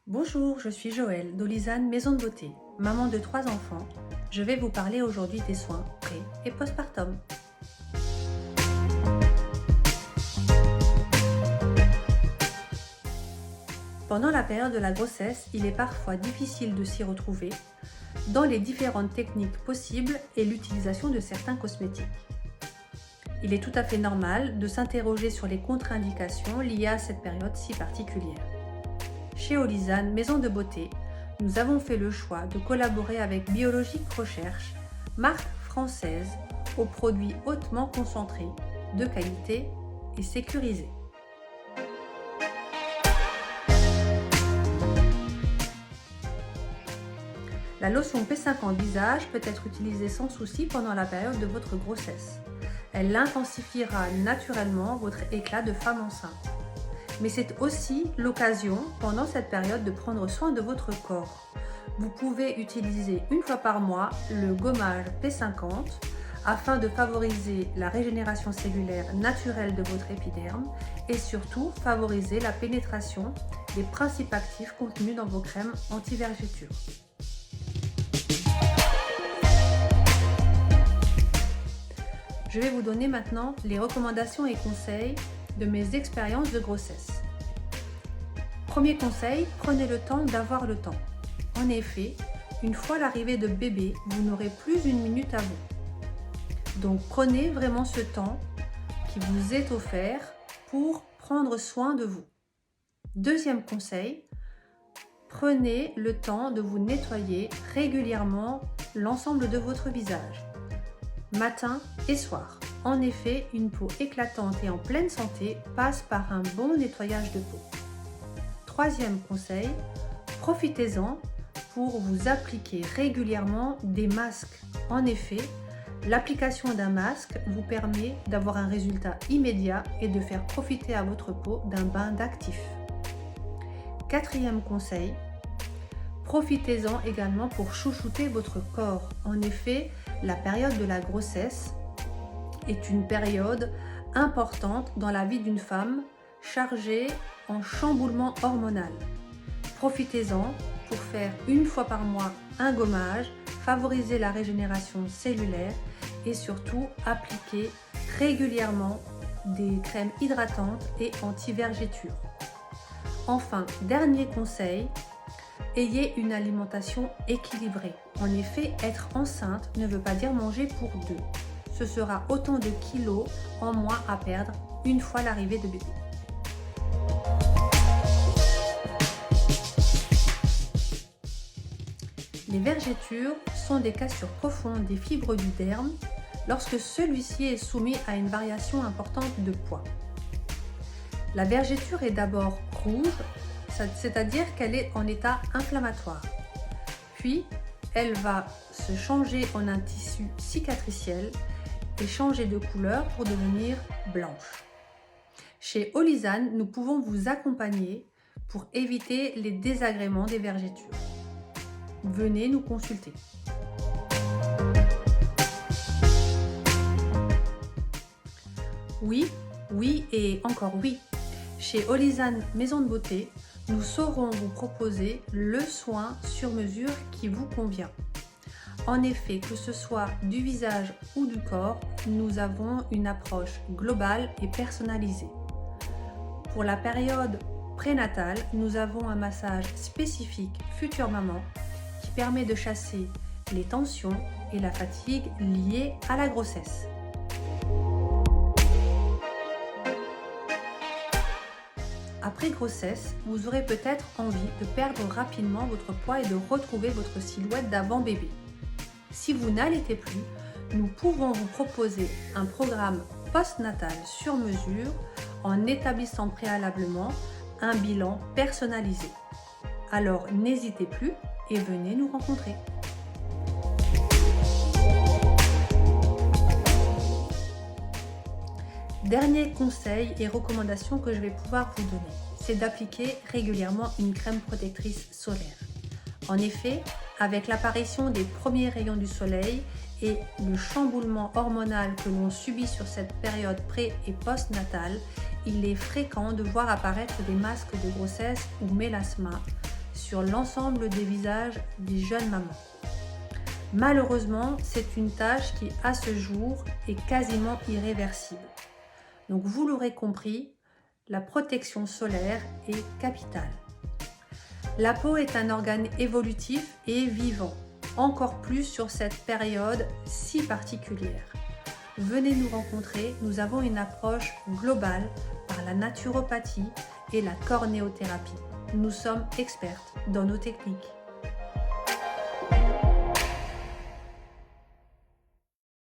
Bonjour, je suis Joëlle d'Olisane Maison de Beauté, maman de 3 enfants. Je vais vous parler aujourd'hui des soins pré- et postpartum. Pendant la période de la grossesse, il est parfois difficile de s'y retrouver dans les différentes techniques possibles et l'utilisation de certains cosmétiques. Il est tout à fait normal de s'interroger sur les contre-indications liées à cette période si particulière. Chez Olisane Maison de Beauté, nous avons fait le choix de collaborer avec Biologique Recherche, marque française aux produits hautement concentrés, de qualité et sécurisés. La lotion P50 visage peut être utilisée sans souci pendant la période de votre grossesse. Elle intensifiera naturellement votre éclat de femme enceinte. Mais c'est aussi l'occasion pendant cette période de prendre soin de votre corps. Vous pouvez utiliser une fois par mois le gommage P50 afin de favoriser la régénération cellulaire naturelle de votre épiderme et surtout favoriser la pénétration des principes actifs contenus dans vos crèmes anti-vergetures. Je vais vous donner maintenant les recommandations et conseils de mes expériences de grossesse. Premier conseil, prenez le temps d'avoir le temps. En effet, une fois l'arrivée de bébé, vous n'aurez plus une minute à vous. Donc prenez vraiment ce temps qui vous est offert pour prendre soin de vous. Deuxième conseil, prenez le temps de vous nettoyer régulièrement l'ensemble de votre visage, matin et soir. En effet, une peau éclatante et en pleine santé passe par un bon nettoyage de peau. Troisième conseil, profitez-en pour vous appliquer régulièrement des masques. En effet, l'application d'un masque vous permet d'avoir un résultat immédiat et de faire profiter à votre peau d'un bain d'actif. Quatrième conseil, profitez-en également pour chouchouter votre corps. En effet, la période de la grossesse est une période importante dans la vie d'une femme chargée en chamboulement hormonal. Profitez-en pour faire une fois par mois un gommage, favoriser la régénération cellulaire et surtout appliquer régulièrement des crèmes hydratantes et anti-vergetures. Enfin, dernier conseil, ayez une alimentation équilibrée. En effet, être enceinte ne veut pas dire manger pour deux. Ce sera autant de kilos en moins à perdre une fois l'arrivée de bébé. Les vergetures sont des cassures profondes des fibres du derme lorsque celui-ci est soumis à une variation importante de poids. La vergeture est d'abord rouge, c'est-à-dire qu'elle est en état inflammatoire. Puis, elle va se changer en un tissu cicatriciel et changer de couleur pour devenir blanche. Chez Olisane, nous pouvons vous accompagner pour éviter les désagréments des vergetures. Venez nous consulter. Oui, oui et encore oui. Chez Olisane Maison de Beauté, nous saurons vous proposer le soin sur mesure qui vous convient. En effet, que ce soit du visage ou du corps, nous avons une approche globale et personnalisée. Pour la période prénatale, nous avons un massage spécifique future maman qui permet de chasser les tensions et la fatigue liées à la grossesse. Après grossesse, vous aurez peut-être envie de perdre rapidement votre poids et de retrouver votre silhouette d'avant bébé. Si vous n'allaitez plus, nous pouvons vous proposer un programme postnatal sur mesure en établissant préalablement un bilan personnalisé. Alors n'hésitez plus et venez nous rencontrer. Dernier conseil et recommandation que je vais pouvoir vous donner, c'est d'appliquer régulièrement une crème protectrice solaire. En effet, avec l'apparition des premiers rayons du soleil et le chamboulement hormonal que l'on subit sur cette période pré- et post-natale, il est fréquent de voir apparaître des masques de grossesse ou mélasma sur l'ensemble des visages des jeunes mamans. Malheureusement, c'est une tâche qui, à ce jour, est quasiment irréversible. Donc vous l'aurez compris, la protection solaire est capitale. La peau est un organe évolutif et vivant, encore plus sur cette période si particulière. Venez nous rencontrer, nous avons une approche globale par la naturopathie et la cornéothérapie. Nous sommes expertes dans nos techniques.